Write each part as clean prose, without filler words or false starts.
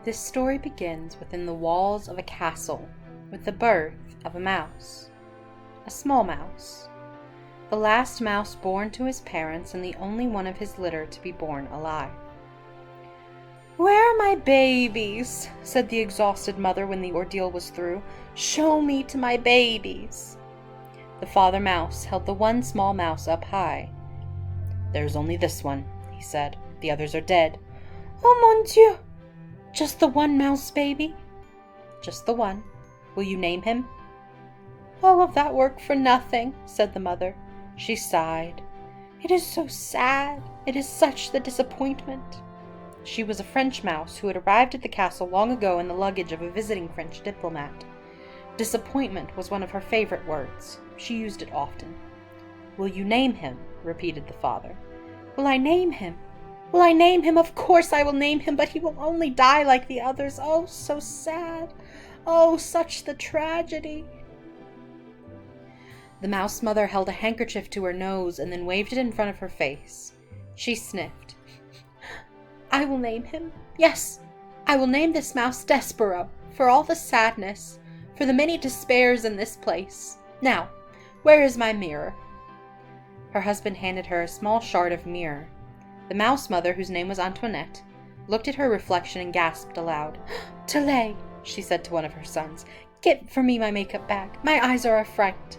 This story begins within the walls of a castle, with the birth of a mouse. A small mouse. The last mouse born to his parents and the only one of his litter to be born alive. "Where are my babies?" said the exhausted mother when the ordeal was through. "Show me to my babies." The father mouse held the one small mouse up high. "There's only this one," he said. "The others are dead." "Oh, mon Dieu! Just the one mouse baby?" "Just the one. Will you name him?" "All of that work for nothing," said the mother. She sighed. "It is so sad. It is such the disappointment." She was a French mouse who had arrived at the castle long ago in the luggage of a visiting French diplomat. Disappointment was one of her favorite words. She used it often. "Will you name him?" repeated the father. "Will I name him? Will I name him? Of course I will name him, but he will only die like the others. Oh, so sad. Oh, such the tragedy." The mouse mother held a handkerchief to her nose and then waved it in front of her face. She sniffed. "I will name him. Yes, I will name this mouse Despereaux, for all the sadness, for the many despairs in this place. Now, where is my mirror?" Her husband handed her a small shard of mirror. The mouse mother, whose name was Antoinette, looked at her reflection and gasped aloud. "Tale," she said to one of her sons, "get for me my makeup bag. My eyes are a fright."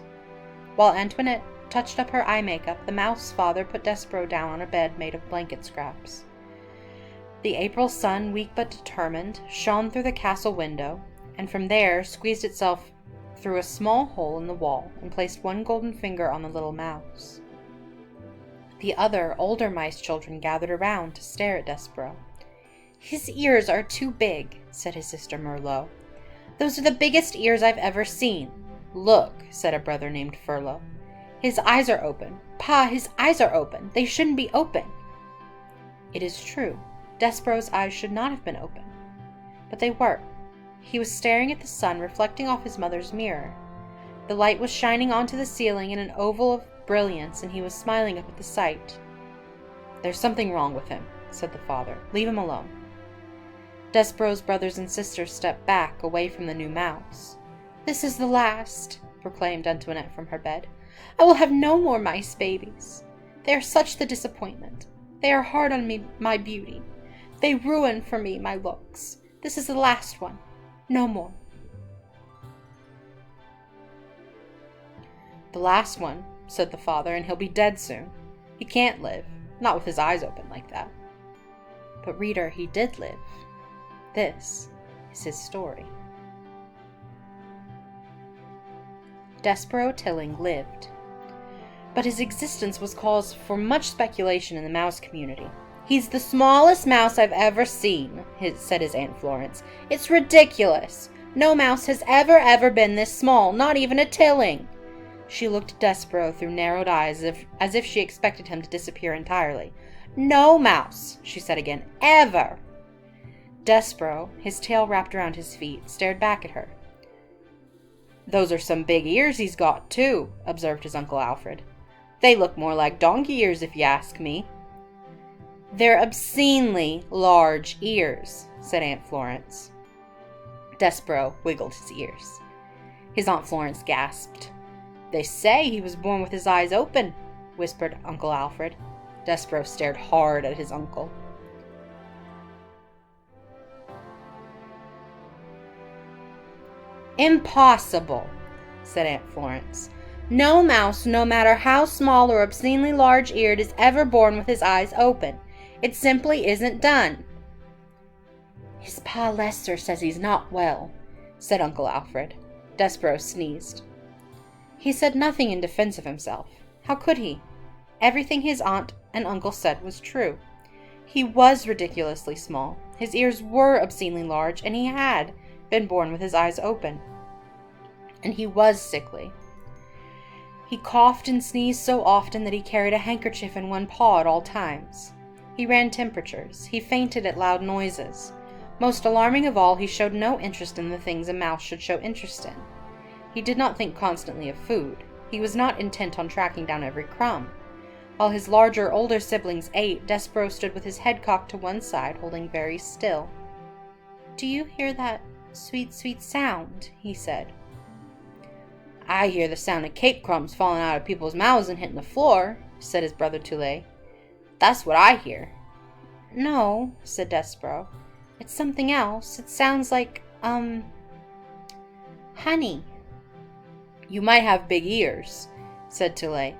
While Antoinette touched up her eye makeup, the mouse father put Despereaux down on a bed made of blanket scraps. The April sun, weak but determined, shone through the castle window, and from there squeezed itself through a small hole in the wall and placed one golden finger on the little mouse. The other, older mice children gathered around to stare at Despereaux. "His ears are too big," said his sister Merlot. "Those are the biggest ears I've ever seen." "Look," said a brother named Furlough. "His eyes are open. Pa, his eyes are open. They shouldn't be open." It is true, Despereaux's eyes should not have been open. But they were. He was staring at the sun reflecting off his mother's mirror. The light was shining onto the ceiling in an oval of brilliance, and he was smiling up at the sight. "There's something wrong with him," said the father. "Leave him alone." Despereaux's brothers and sisters stepped back, away from the new mouse. "This is the last," proclaimed Antoinette from her bed. "I will have no more mice babies. They are such the disappointment. They are hard on me, my beauty. They ruin for me my looks. This is the last one. No more." "The last one," said the father, "and he'll be dead soon. He can't live, not with his eyes open like that." But reader, he did live. This is his story. Despereaux Tilling lived, but his existence was cause for much speculation in the mouse community. "He's the smallest mouse I've ever seen," said his Aunt Florence. "It's ridiculous. No mouse has ever been this small, not even a Tilling." She looked at Despereaux through narrowed eyes as if she expected him to disappear entirely. "No mouse," she said again, "ever." Despereaux, his tail wrapped around his feet, stared back at her. "Those are some big ears he's got, too," observed his Uncle Alfred. "They look more like donkey ears, if you ask me." "They're obscenely large ears," said Aunt Florence. Despereaux wiggled his ears. His Aunt Florence gasped. "They say he was born with his eyes open," whispered Uncle Alfred. Despereaux stared hard at his uncle. "Impossible," said Aunt Florence. "No mouse, no matter how small or obscenely large-eared, is ever born with his eyes open. It simply isn't done." "His Pa Lester says he's not well," said Uncle Alfred. Despereaux sneezed. He said nothing in defense of himself. How could he? Everything his aunt and uncle said was true. He was ridiculously small. His ears were obscenely large, and he had been born with his eyes open. And he was sickly. He coughed and sneezed so often that he carried a handkerchief in one paw at all times. He ran temperatures. He fainted at loud noises. Most alarming of all, he showed no interest in the things a mouse should show interest in. He did not think constantly of food. He was not intent on tracking down every crumb. While his larger, older siblings ate, Despereaux stood with his head cocked to one side, holding very still. Do you hear that sweet, sweet sound? He said. I hear the sound of cake crumbs falling out of people's mouths and hitting the floor, said his brother Tule. That's what I hear. No, said Despereaux. It's something else. It sounds like, honey. You might have big ears, said Tule,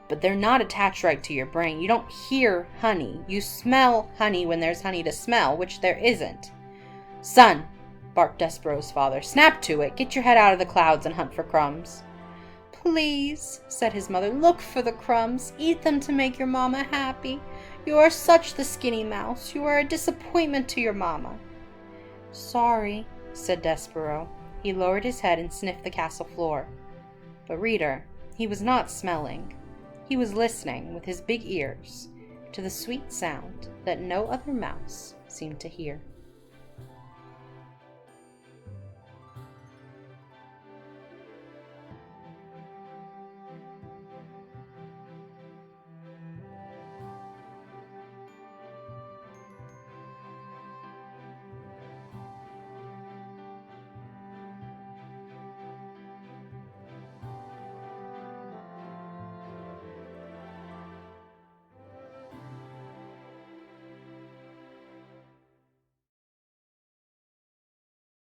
but they're not attached right to your brain. You don't hear honey. You smell honey when there's honey to smell, which there isn't. Son, barked Despereaux's father, snap to it. Get your head out of the clouds and hunt for crumbs. Please, said his mother, look for the crumbs. Eat them to make your mama happy. You are such the skinny mouse. You are a disappointment to your mama. Sorry, said Despereaux. He lowered his head and sniffed the castle floor. But reader, he was not smelling. He was listening with his big ears to the sweet sound that no other mouse seemed to hear.